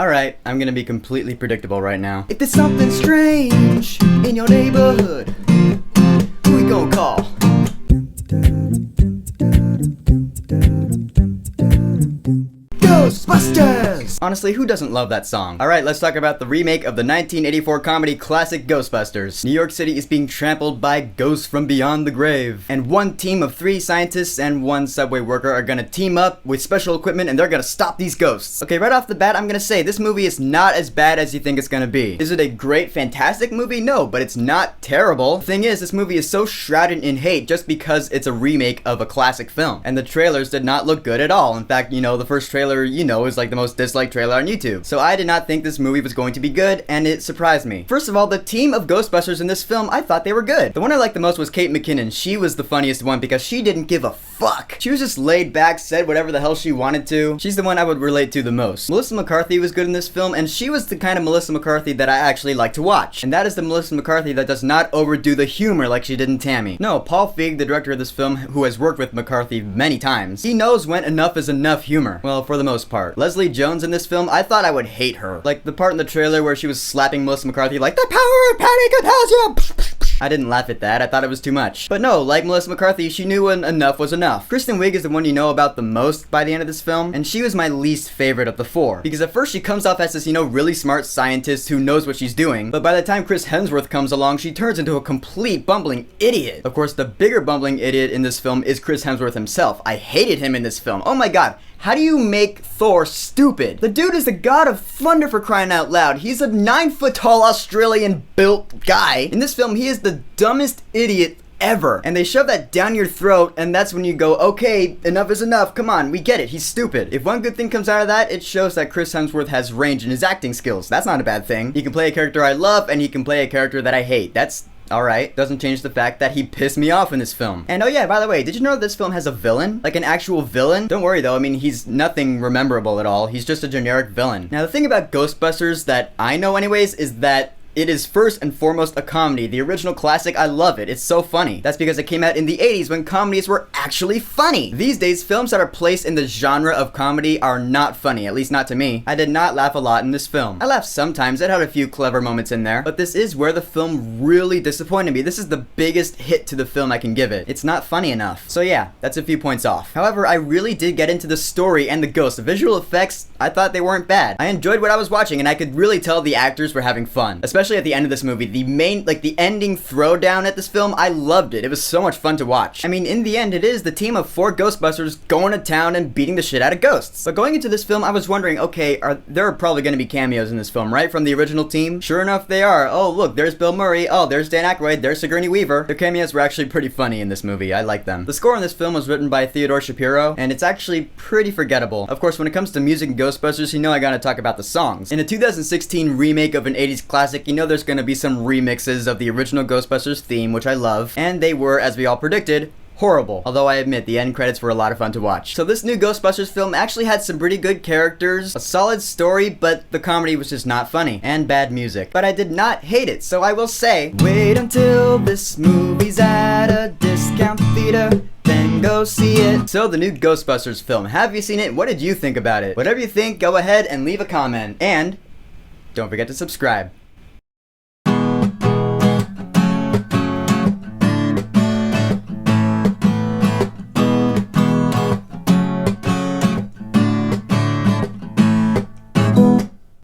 Alright, I'm gonna be completely predictable right now. If there's something strange in your neighborhood, who we gonna call? Ghostbusters! Honestly, who doesn't love that song? Alright, let's talk about the remake of the 1984 comedy classic Ghostbusters. New York City is being trampled by ghosts from beyond the grave. And one team of 3 scientists and 1 subway worker are gonna team up with special equipment and they're gonna stop these ghosts. Okay, right off the bat, I'm gonna say this movie is not as bad as you think it's gonna be. Is it a great, fantastic movie? No, but it's not terrible. The thing is, this movie is so shrouded in hate just because it's a remake of a classic film. And the trailers did not look good at all. In fact, the first trailer, is like the most disliked trailer on YouTube. So I did not think this movie was going to be good, and it surprised me. First of all, the team of Ghostbusters in this film, I thought they were good. The one I liked the most was Kate McKinnon. She was the funniest one because she didn't give a fuck. She was just laid back, said whatever the hell she wanted to. She's the one I would relate to the most. Melissa McCarthy was good in this film, and she was the kind of Melissa McCarthy that I actually like to watch. And that is the Melissa McCarthy that does not overdo the humor like she did in Tammy. No, Paul Feig, the director of this film, who has worked with McCarthy many times, he knows when enough is enough humor. Well, for the most part. Leslie Jones in this film, I thought I would hate her. Like the part in the trailer where she was slapping Melissa McCarthy like, "The power of panic compels you!" I didn't laugh at that, I thought it was too much. But no, like Melissa McCarthy, she knew when enough was enough. Kristen Wiig is the one you know about the most by the end of this film, and she was my least favorite of the 4. Because at first she comes off as this, really smart scientist who knows what she's doing, but by the time Chris Hemsworth comes along, she turns into a complete bumbling idiot. Of course, the bigger bumbling idiot in this film is Chris Hemsworth himself. I hated him in this film. Oh my god. How do you make Thor stupid? The dude is the god of thunder, for crying out loud. He's a 9-foot-tall Australian-built guy. In this film, he is the dumbest idiot ever. And they shove that down your throat, and that's when you go, okay, enough is enough. Come on, we get it. He's stupid. If one good thing comes out of that, it shows that Chris Hemsworth has range in his acting skills. That's not a bad thing. He can play a character I love, and he can play a character that I hate. That's alright, doesn't change the fact that he pissed me off in this film. And oh yeah, by the way, did you know this film has a villain? Like an actual villain? Don't worry though, he's nothing rememberable at all. He's just a generic villain. Now the thing about Ghostbusters that I know anyways is that it is first and foremost a comedy. The original classic, I love it. It's so funny. That's because it came out in the 80s when comedies were actually funny. These days, films that are placed in the genre of comedy are not funny, at least not to me. I did not laugh a lot in this film. I laughed sometimes, it had a few clever moments in there, but this is where the film really disappointed me. This is the biggest hit to the film I can give it. It's not funny enough. So yeah, that's a few points off. However, I really did get into the story and the ghosts. The visual effects, I thought they weren't bad. I enjoyed what I was watching, and I could really tell the actors were having fun. Especially at the end of this movie, the ending throwdown at this film, I loved it. It was so much fun to watch. In the end, it is the team of 4 Ghostbusters going to town and beating the shit out of ghosts. But going into this film, I was wondering, okay, there are probably going to be cameos in this film, right? From the original team? Sure enough, they are. Oh, look, there's Bill Murray. Oh, there's Dan Aykroyd. There's Sigourney Weaver. Their cameos were actually pretty funny in this movie. I like them. The score in this film was written by Theodore Shapiro, and it's actually pretty forgettable. Of course, when it comes to music and Ghostbusters, I gotta talk about the songs. In a 2016 remake of an 80s classic, there's gonna be some remixes of the original Ghostbusters theme, which I love, and they were, as we all predicted, horrible. Although I admit, the end credits were a lot of fun to watch. So this new Ghostbusters film actually had some pretty good characters, a solid story, but the comedy was just not funny, and bad music. But I did not hate it, so I will say, wait until this movie's at a discount theater, then go see it. So the new Ghostbusters film, have you seen it? What did you think about it? Whatever you think, go ahead and leave a comment. And don't forget to subscribe.